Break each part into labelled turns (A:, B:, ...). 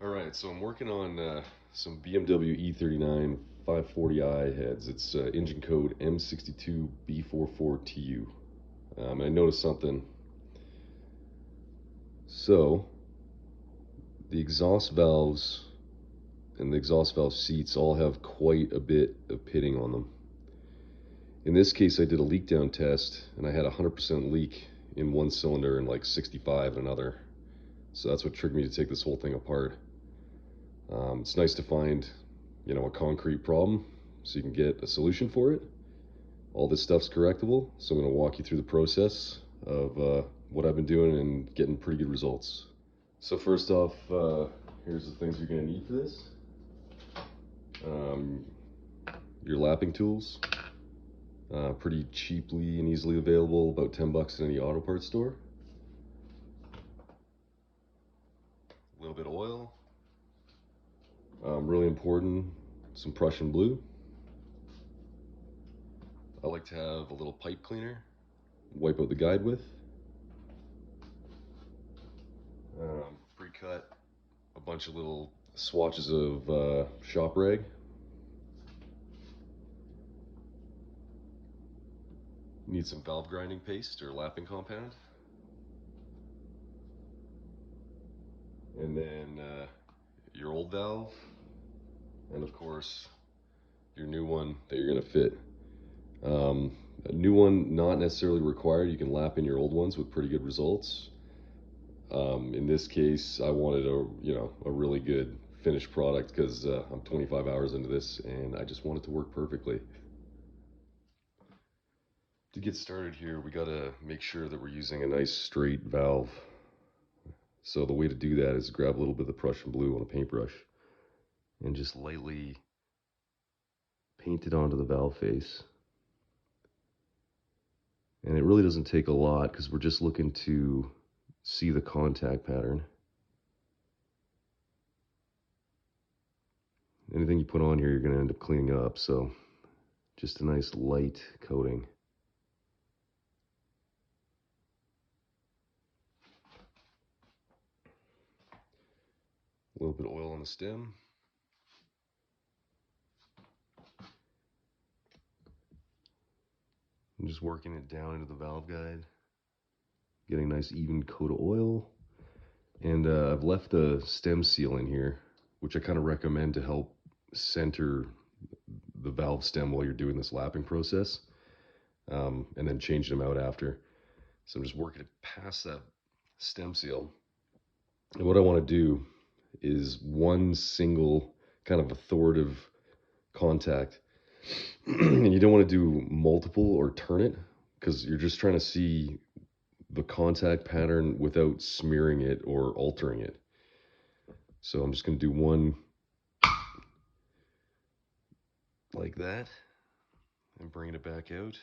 A: Alright, so I'm working on some BMW E39 540i heads. It's engine code M62B44tu. I noticed something. So, the exhaust valves and the exhaust valve seats all have quite a bit of pitting on them. In this case, I did a leak down test, and I had a 100% leak in one cylinder and like 65 in another. So that's what triggered me to take this whole thing apart. It's nice to find, a concrete problem so you can get a solution for it. All this stuff's correctable, so I'm going to walk you through the process of what I've been doing and getting pretty good results. So first off, here's the things you're going to need for this. Your lapping tools, pretty cheaply and easily available, about 10 bucks in any auto parts store. A little bit of oil. Really important, some Prussian Blue. I like to have a little pipe cleaner, wipe out the guide with. Pre-cut a bunch of little swatches of shop rag. Need some valve grinding paste or lapping compound. And then your old valve, and of course your new one that you're going to fit. A new one not necessarily required. You can lap in your old ones with pretty good results. In this case, I wanted a really good finished product because I'm 25 hours into this and I just want it to work perfectly. To get started here, we got to make sure that we're using a nice straight valve. So the way to do that is grab a little bit of the Prussian Blue on a paintbrush and just lightly paint it onto the valve face. And it really doesn't take a lot because we're just looking to see the contact pattern. Anything you put on here, you're going to end up cleaning up, so just a nice light coating. A little bit of oil on the stem. I'm just working it down into the valve guide, getting a nice even coat of oil. And I've left a stem seal in here, which I kind of recommend to help center the valve stem while you're doing this lapping process, and then change them out after. So I'm just working it past that stem seal. And what I want to do is one single kind of authoritative contact. And you don't want to do multiple or turn it because you're just trying to see the contact pattern without smearing it or altering it. So I'm just going to do one like that and bring it back out.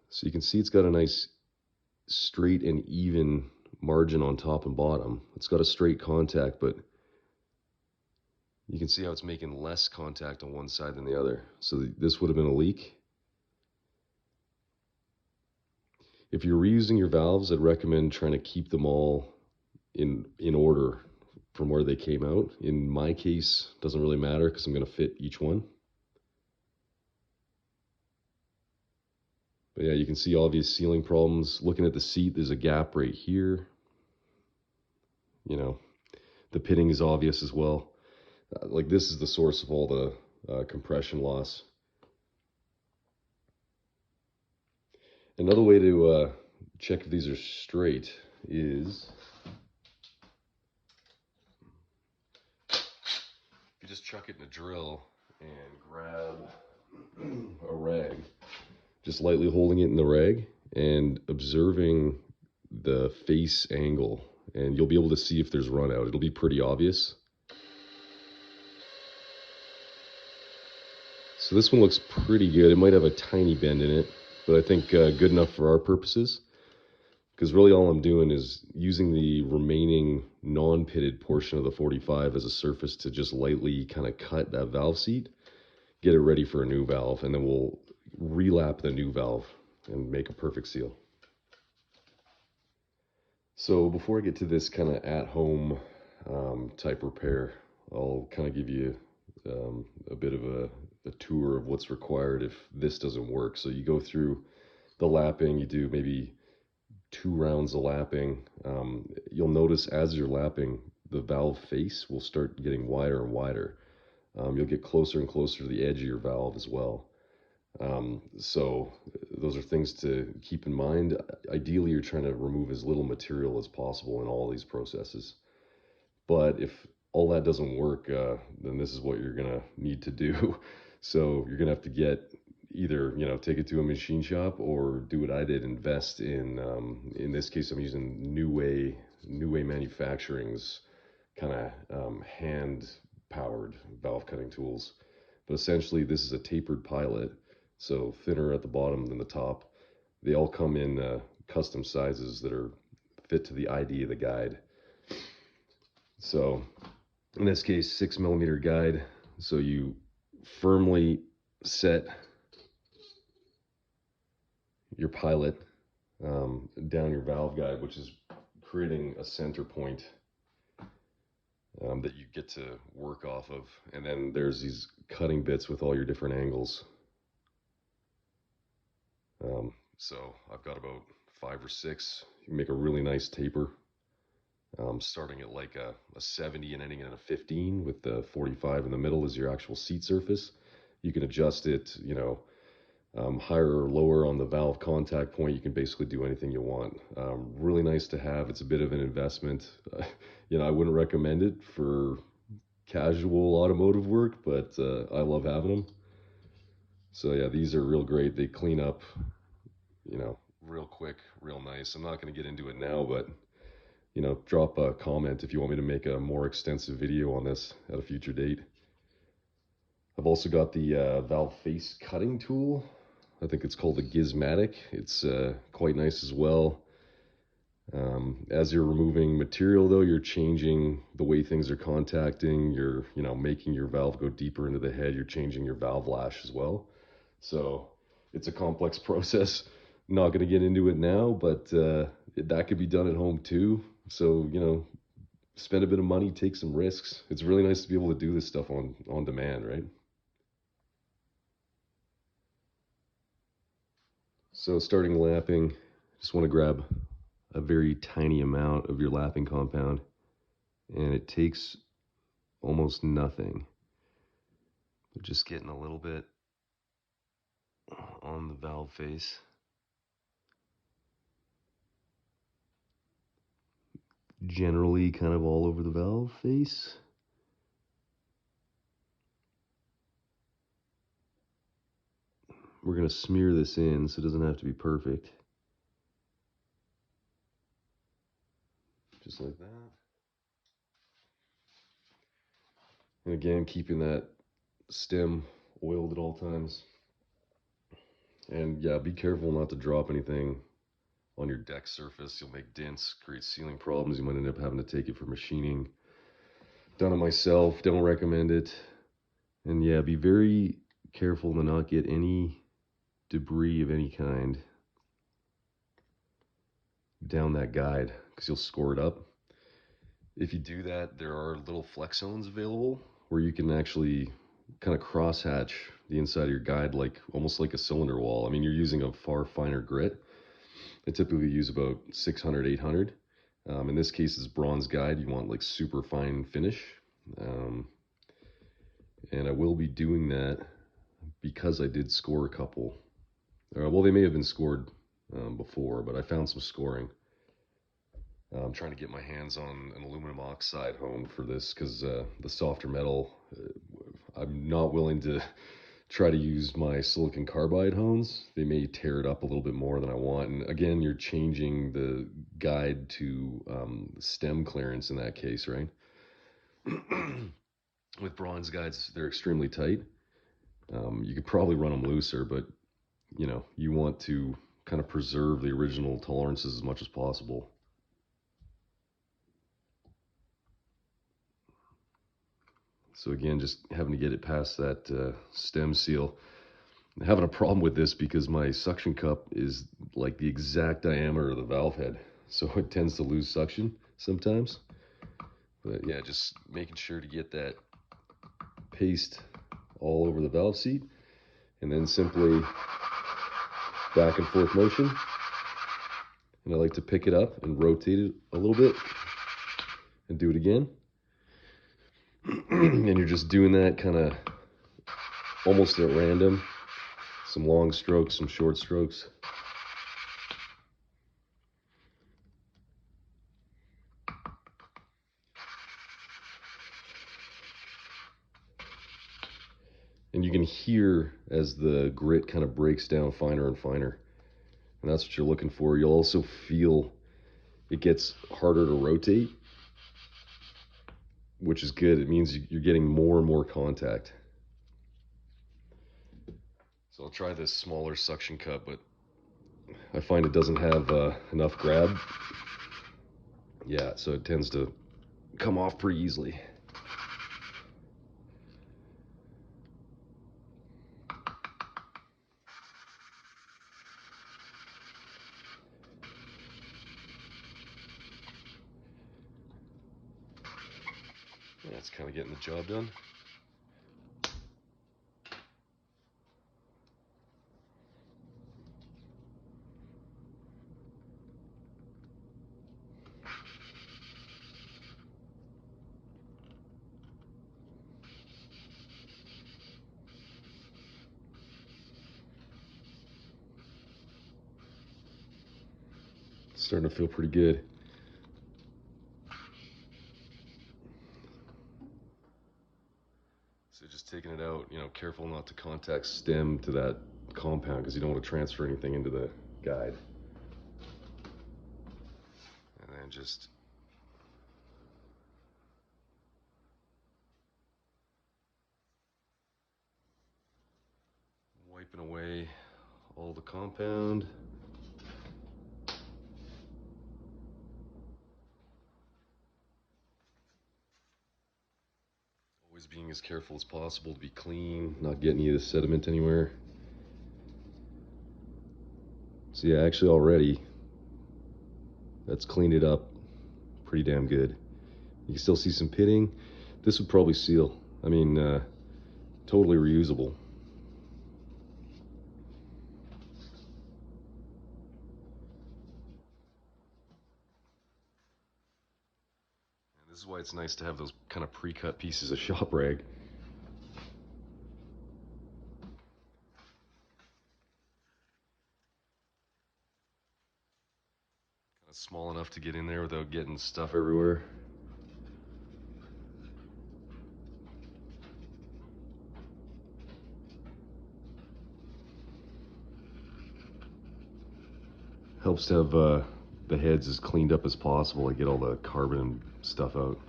A: So you can see it's got a nice straight and even margin on top and bottom. It's got a straight contact, but you can see how it's making less contact on one side than the other. So this would have been a leak. If you're reusing your valves, I'd recommend trying to keep them all in order from where they came out. In my case, it doesn't really matter because I'm going to fit each one. But yeah, you can see obvious sealing problems. Looking at the seat, there's a gap right here. The pitting is obvious as well. Like this is the source of all the compression loss. Another way to check if these are straight is you just chuck it in a drill and grab a rag, just lightly holding it in the rag and observing the face angle, and you'll be able to see if there's run out. It'll be pretty obvious. So this one looks pretty good. It might have a tiny bend in it, but I think good enough for our purposes. Because really all I'm doing is using the remaining non-pitted portion of the 45 as a surface to just lightly kind of cut that valve seat, get it ready for a new valve, and then we'll relap the new valve. and make a perfect seal. So before I get to this kind of at-home type repair, I'll kind of give you a bit of a tour of what's required if this doesn't work. So you go through the lapping, you do maybe 2 rounds of lapping. You'll notice as you're lapping, the valve face will start getting wider and wider. You'll get closer and closer to the edge of your valve as well. So those are things to keep in mind. Ideally, you're trying to remove as little material as possible in all these processes. But if all that doesn't work, then this is what you're gonna need to do. So you're gonna have to get either, take it to a machine shop or do what I did, invest in this case, I'm using New Way Manufacturing's kind of hand powered valve cutting tools. But essentially, this is a tapered pilot, so thinner at the bottom than the top. They all come in custom sizes that are fit to the ID of the guide. So in this case, 6 millimeter guide. So you firmly set your pilot down your valve guide, which is creating a center point that you get to work off of. And then there's these cutting bits with all your different angles. So I've got about 5 or 6. You can make a really nice taper, starting at like a 70 and ending at a 15 with the 45 in the middle as your actual seat surface. You can adjust it, higher or lower on the valve contact point. You can basically do anything you want. Really nice to have. It's a bit of an investment. I wouldn't recommend it for casual automotive work, but I love having them. So yeah, these are real great. They clean up, real quick, real nice. I'm not going to get into it now, but drop a comment if you want me to make a more extensive video on this at a future date. I've also got the valve face cutting tool. I think it's called a Gizmatic. It's quite nice as well. As you're removing material, though, you're changing the way things are contacting. You're, making your valve go deeper into the head. You're changing your valve lash as well. So it's a complex process. Not going to get into it now, but that could be done at home too. So, spend a bit of money, take some risks. It's really nice to be able to do this stuff on demand, right? So starting lapping, just want to grab a very tiny amount of your lapping compound, and it takes almost nothing. But just getting a little bit on the valve face. Generally kind of all over the valve face. We're going to smear this in so it doesn't have to be perfect. Just like that. And again, keeping that stem oiled at all times. And yeah, be careful not to drop anything on your deck surface. You'll make dents, create sealing problems. You might end up having to take it for machining. Done it myself, don't recommend it. And yeah, be very careful to not get any debris of any kind down that guide, because you'll score it up. If you do that, there are little flex zones available where you can actually kind of crosshatch the inside of your guide, like almost like a cylinder wall. I mean, you're using a far finer grit. I typically use about 600, 800. In this case, it's bronze guide. You want like super fine finish. And I will be doing that because I did score a couple. Well, they may have been scored before, but I found some scoring. I'm trying to get my hands on an aluminum oxide hone for this because the softer metal, I'm not willing to try to use my silicon carbide hones. They may tear it up a little bit more than I want. And again, you're changing the guide to stem clearance in that case, right? With bronze guides, they're extremely tight. You could probably run them looser, but you want to kind of preserve the original tolerances as much as possible. So again, just having to get it past that stem seal. having a problem with this because my suction cup is like the exact diameter of the valve head, so it tends to lose suction sometimes. But yeah, just making sure to get that paste all over the valve seat, and then simply back and forth motion. And I like to pick it up and rotate it a little bit and do it again. And you're just doing that kind of almost at random. Some long strokes, some short strokes. And you can hear as the grit kind of breaks down finer and finer. And that's what you're looking for. You'll also feel it gets harder to rotate, which is good. It means you're getting more and more contact. So I'll try this smaller suction cup, but I find it doesn't have enough grab. Yeah, so it tends to come off pretty easily. Yeah, it's kind of getting the job done. It's starting to feel pretty good. So just taking it out, careful not to contact stem to that compound because you don't want to transfer anything into the guide. And then just wiping away all the compound. Always being as careful as possible to be clean, not get any of the sediment anywhere. So yeah, actually already, that's cleaned it up pretty damn good. You can still see some pitting. This would probably seal. I mean, totally reusable. And this is why it's nice to have those kind of pre-cut pieces of shop rag. Kind of small enough to get in there without getting stuff everywhere. Helps to have the heads as cleaned up as possible. I get all the carbon stuff out.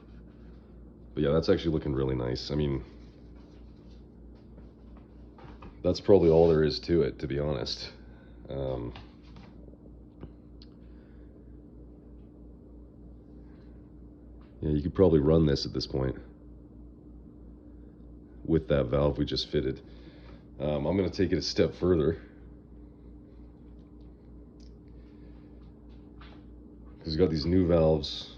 A: But yeah, that's actually looking really nice. I mean, that's probably all there is to it, to be honest. Yeah, you could probably run this at this point with that valve we just fitted. I'm going to take it a step further, because you got these new valves,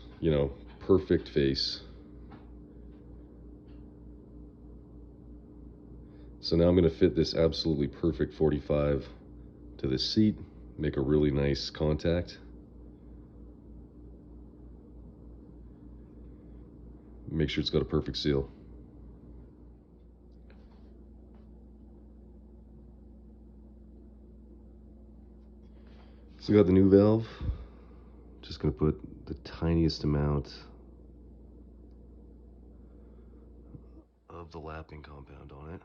A: perfect face. So now I'm going to fit this absolutely perfect 45 to this seat, make a really nice contact. Make sure it's got a perfect seal. So I got the new valve. Just going to put the tiniest amount of the lapping compound on it.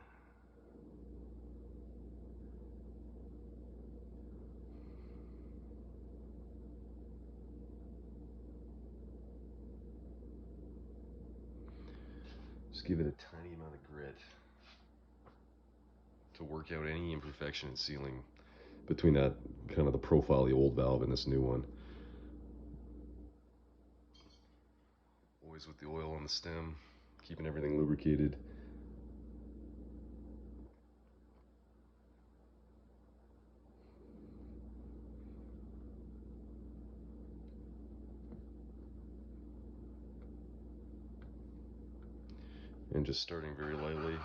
A: Just give it a tiny amount of grit to work out any imperfection in sealing between that kind of the profile of the old valve and this new one. Always with the oil on the stem, keeping everything lubricated. and just starting very lightly.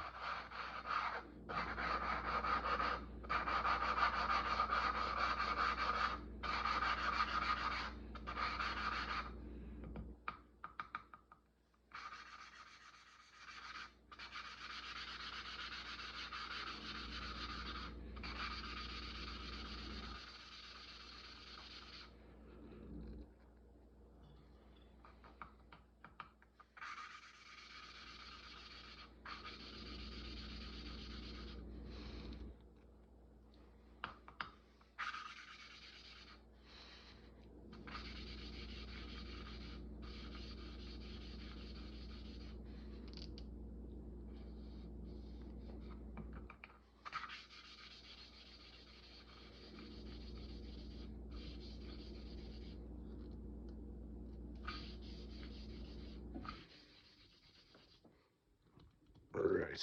A: All right.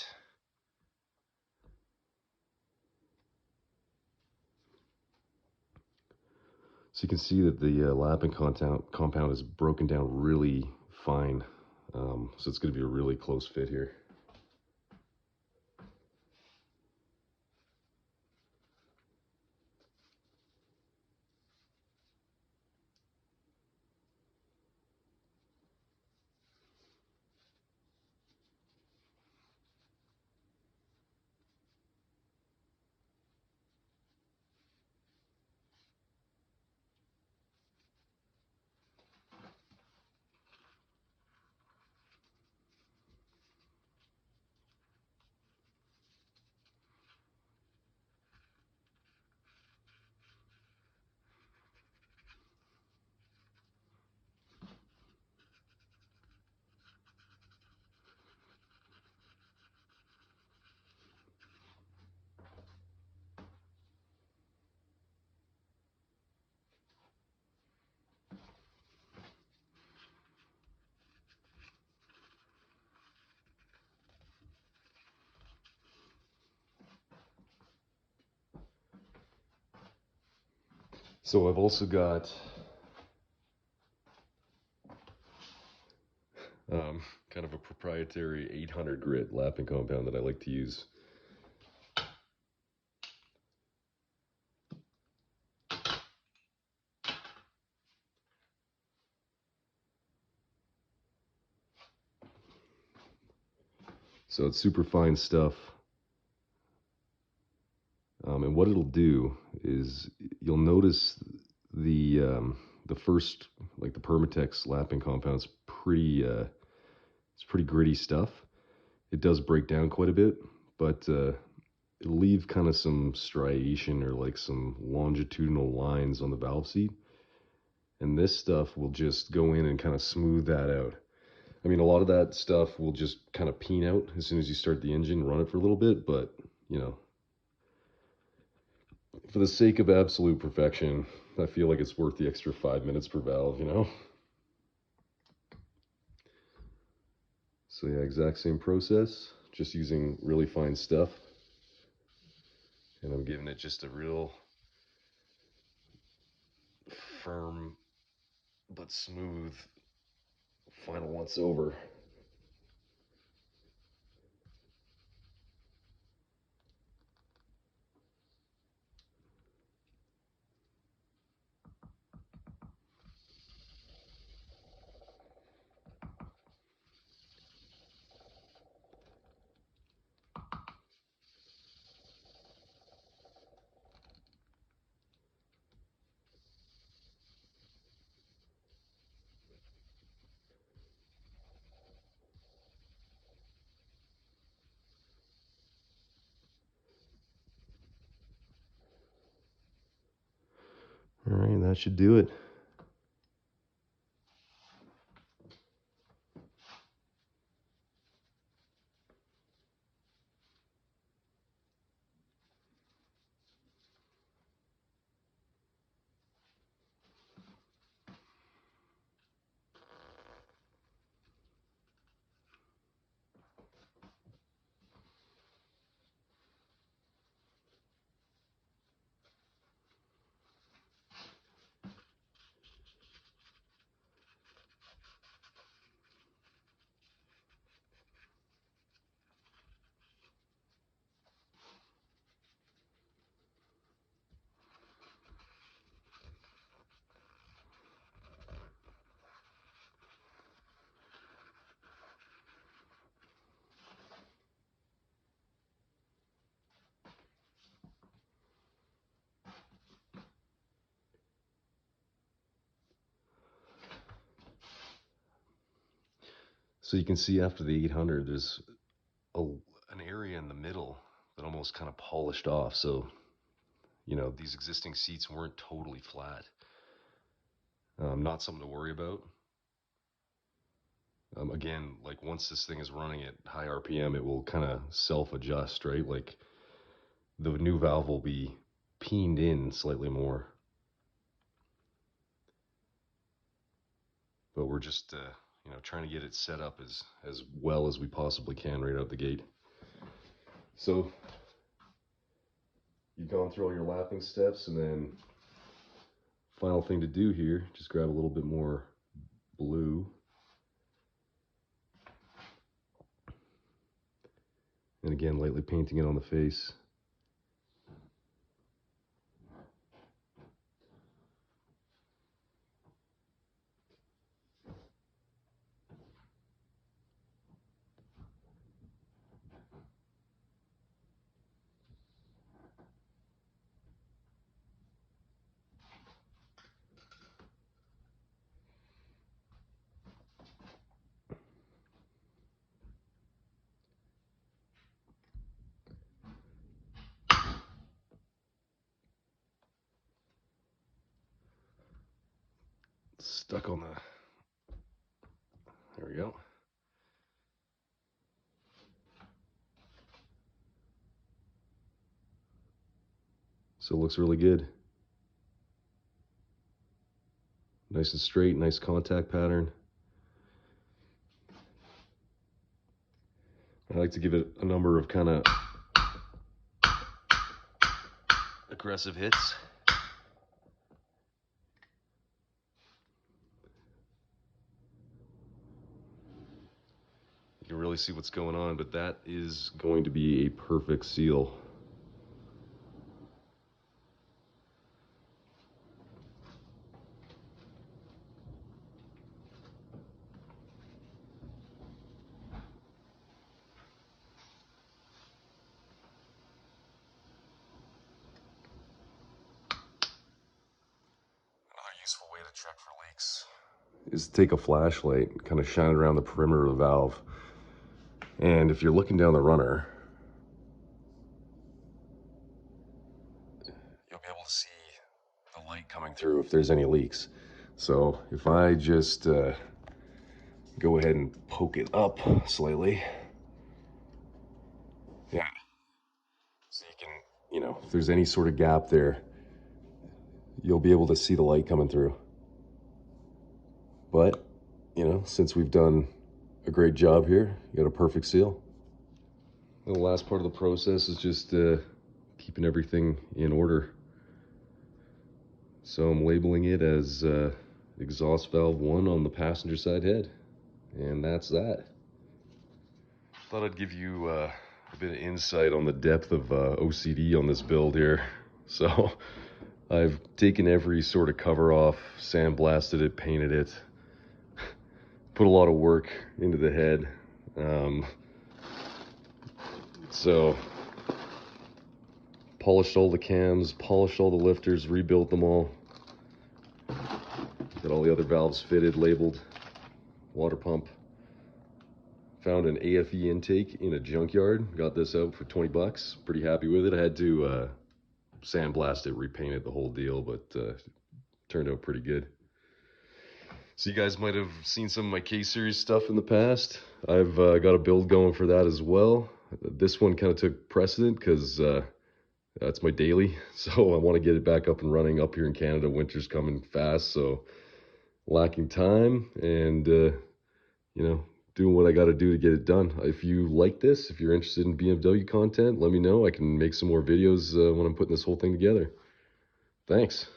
A: So you can see that the lapping compound is broken down really fine. So it's going to be a really close fit here. So I've also got kind of a proprietary 800 grit lapping compound that I like to use. So it's super fine stuff. And what it'll do is you'll notice the first, like the Permatex lapping compound, is it's pretty gritty stuff. It does break down quite a bit, but it'll leave kind of some striation or like some longitudinal lines on the valve seat. And this stuff will just go in and kind of smooth that out. I mean, a lot of that stuff will just kind of peen out as soon as you start the engine, run it for a little bit, but you know, for the sake of absolute perfection, I feel like it's worth the extra 5 minutes per valve, you know? So yeah, exact same process, just using really fine stuff. And I'm giving it just a real firm but smooth final once over. All right, that should do it. So you can see after the 800, there's an area in the middle that almost kind of polished off. So, you know, these existing seats weren't totally flat. Not something to worry about. Again, like once this thing is running at high RPM, it will kind of self-adjust, right? Like the new valve will be peened in slightly more. But we're just, you know, trying to get it set up as well as we possibly can right out the gate. So you've gone through all your lapping steps, and then final thing to do here, just grab a little bit more blue. And again, lightly painting it on the face. Stuck on the, there we go. So it looks really good. Nice and straight, nice contact pattern. I like to give it a number of kind of aggressive hits. You can really see what's going on, but that is going to be a perfect seal. Another useful way to check for leaks is to take a flashlight and kind of shine it around the perimeter of the valve. And if you're looking down the runner, you'll be able to see the light coming through if there's any leaks. So if I just go ahead and poke it up slightly, yeah, so you can, you know, if there's any sort of gap there, you'll be able to see the light coming through. But, you know, since we've done a great job here, you got a perfect seal. And the last part of the process is just keeping everything in order. So I'm labeling it as exhaust valve 1 on the passenger side head. And that's that. Thought I'd give you a bit of insight on the depth of OCD on this build here. So I've taken every sort of cover off, sandblasted it, painted it, put a lot of work into the head. So polished all the cams, polished all the lifters, rebuilt them all. Got all the other valves fitted, labeled, water pump. Found an AFE intake in a junkyard. Got this out for 20 bucks. Pretty happy with it. I had to sandblast it, repaint it, the whole deal, but turned out pretty good. So you guys might have seen some of my K-Series stuff in the past. I've got a build going for that as well. This one kind of took precedent because that's my daily. So I want to get it back up and running up here in Canada. Winter's coming fast, so lacking time and, you know, doing what I got to do to get it done. If you like this, if you're interested in BMW content, let me know. I can make some more videos when I'm putting this whole thing together. Thanks.